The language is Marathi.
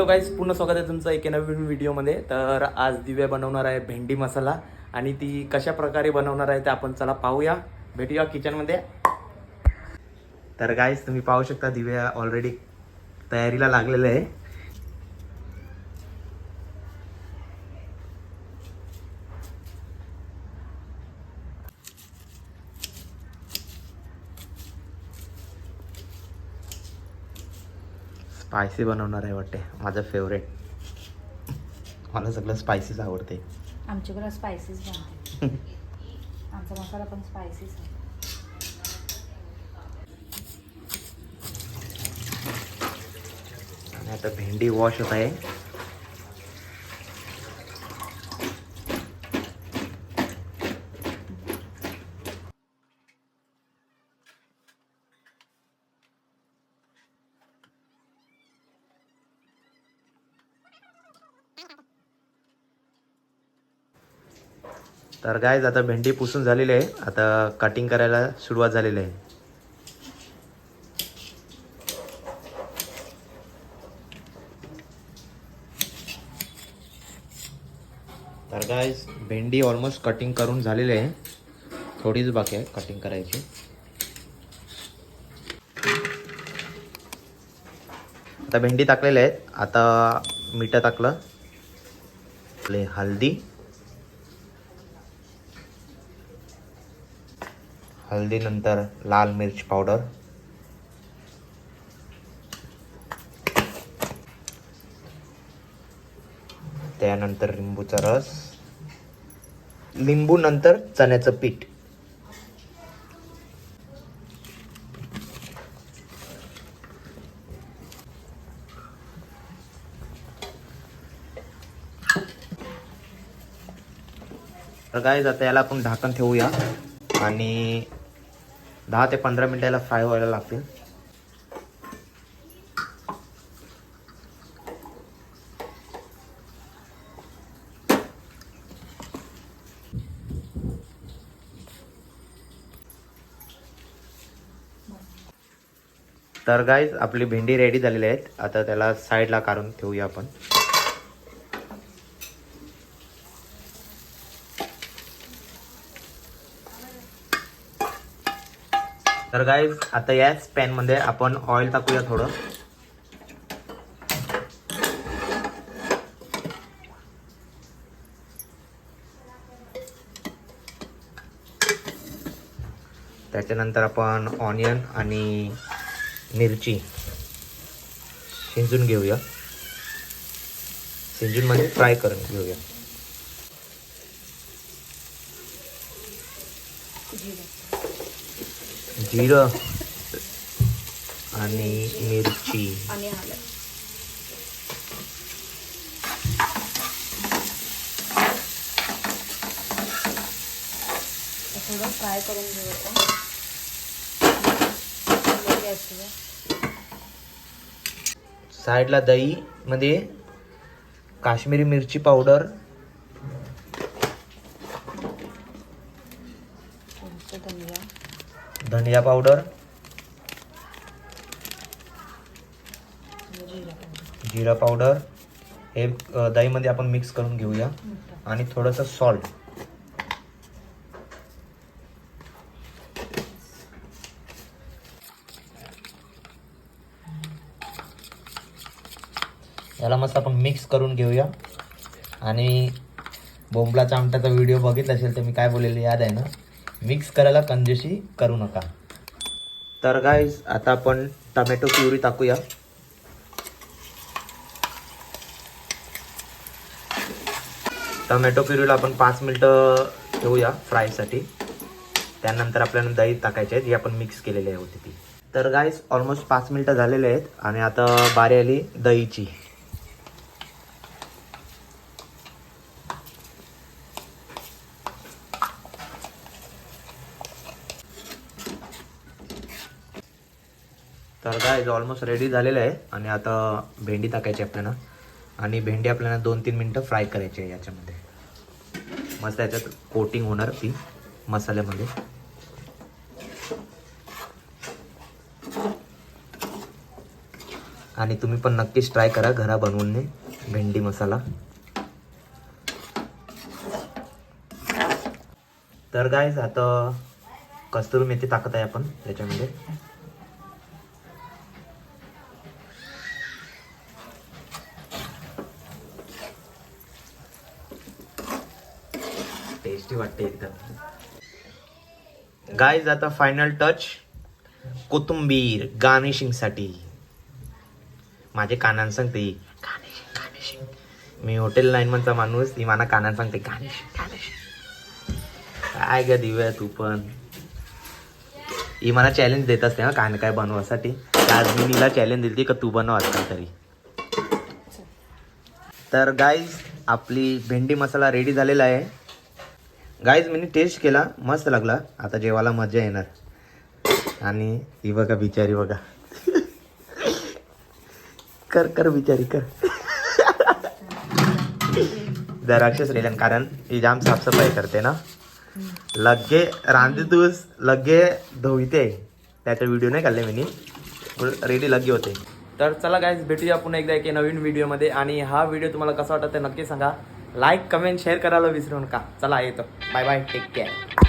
गाईज, पुन्हा स्वागत आहे तुमचं एका नवीन व्हिडिओमध्ये. तर आज दिव्या बनवणार आहे भेंडी मसाला आणि ती कशा प्रकारे बनवणार आहे ते आपण चला पाहूया. भेटूया किचनमध्ये. तर गाईज, तुम्ही पाहू शकता दिव्या ऑलरेडी तयारीला लागलेलं आहे. स्पायसी बनवणार आहे वाटते, माझं फेवरेट. मला सगळं स्पायसीच आवडते. आमच्याकडे स्पायसीस बनते. आमचा मसाला पण स्पायसीस आहे. आणि आता भेंडी वॉश होत आहे. तर गाईज, आता भेंडी पुसून झालेली आहे. आता कटिंग करायला सुरुवात झालेली आहे. तर गाईज, भेंडी ऑलमोस्ट कटिंग करून झालेली आहे. थोडीच बाकी आहे कटिंग करायची. आता भेंडी टाकलेले आहेत. आता मीठ टाकलं, आपले हल्दी नंतर लाल मिर्च पावडर, त्यानंतर लिंबूचा रस, लिंबू नंतर चण्याचं पीठ, तर गाईज आता याला आपण ढाकण ठेवूया आणि 10 ते 15 मिनिटाला फ्राय व्हायला लागतील. तर गाईज, आपली भेंडी रेडी झालेली आहेत. आता त्याला साईडला काढून ठेवूया आपण. तर गाईज, आता याच पॅन मध्ये आपण ऑइल टाकूया थोडं. त्याच्यानंतर आपण ऑनियन आणि मिरची शिजून घेऊया. शिजून म्हणजे फ्राय करून घेऊया. जिरं आणि मिरची आणि आलं. थोडं फ्राय करून घेऊ आपण. साईडला दही मध्ये काश्मीरी मिरची पावडर, धनिया पावडर, जिरा पावडर हे दही मध्ये आपण मिक्स करून घेऊया. आणि थोडंसं सॉल्ट. याला मस्त आपण मिक्स करून घेऊया. आणि बोंबलाच्या आमट्याचा व्हिडिओ बघितला असेल तर मी काय बोललेले याद आहे ना, मिक्स करायला कंजूसी करू नका. तर गाईज, आता आपण टमॅटो प्युरी टाकूया. टमॅटो प्युरीला आपण 5 मिनिटं ठेवूया फ्रायसाठी. त्यानंतर आपल्याला दही टाकायचे आहेत, जी आपण मिक्स केलेली होती ती. तर गाईज, ऑलमोस्ट 5 मिनिटं झालेले आहेत आणि आता बारी आली दहीची. तर गाईज, ऑलमोस्ट रेडी झालेलं आहे आणि आता भेंडी टाकायची आपल्याला. आणि भेंडी आपल्याला 2-3 मिनिटं फ्राय करायची आहे याच्यामध्ये. मस्त याच्यात कोटिंग होणार ती मसाल्यामध्ये. आणि तुम्ही पण नक्कीच ट्राय करा घरा बनवून भेंडी मसाला. तर गाईज आता कस्तुरी मेथी टाकत आहे आपण त्याच्यामध्ये. टेस्टी वाटते एकदम. गाईज आता फायनल टच कोथिंबीर गार्निशिंग साठी. माझे कानान सांगते गार्निशिंग. मी हॉटेल लाईन मधचा माणूस, ती मला कानान सांगते गार्निशिंग. काय ग दिव्या तू पण, ही मला चॅलेंज देत असते ना काय काय बनवासाठी. आज मी तिला चॅलेंज दिली का तू बनव आज काहीतरी. तर गाईज आपली भेंडी मसाला रेडी झालेला आहे. गाईज मी टेस्ट केला, मस्त लागला. आता जेवायला मजा येणार. आणि ही बघा बिचारी बघा. कर कर बिचारी कर. राक्षस रेलन कारण ही जाम साफसफाई करते ना. लगे रांधी तूस लगे धुवते. त्याचा व्हिडिओ नाही काढले मी, रेडी लगे होते. तर चला गाईज भेटूया पुन्हा एकदा एक नवीन व्हिडिओमध्ये. आणि हा व्हिडिओ तुम्हाला कसा वाटत ते नक्की सांगा. लाईक कमेंट शेअर करायला विसरू नका. चला येतो. Bye bye, take care.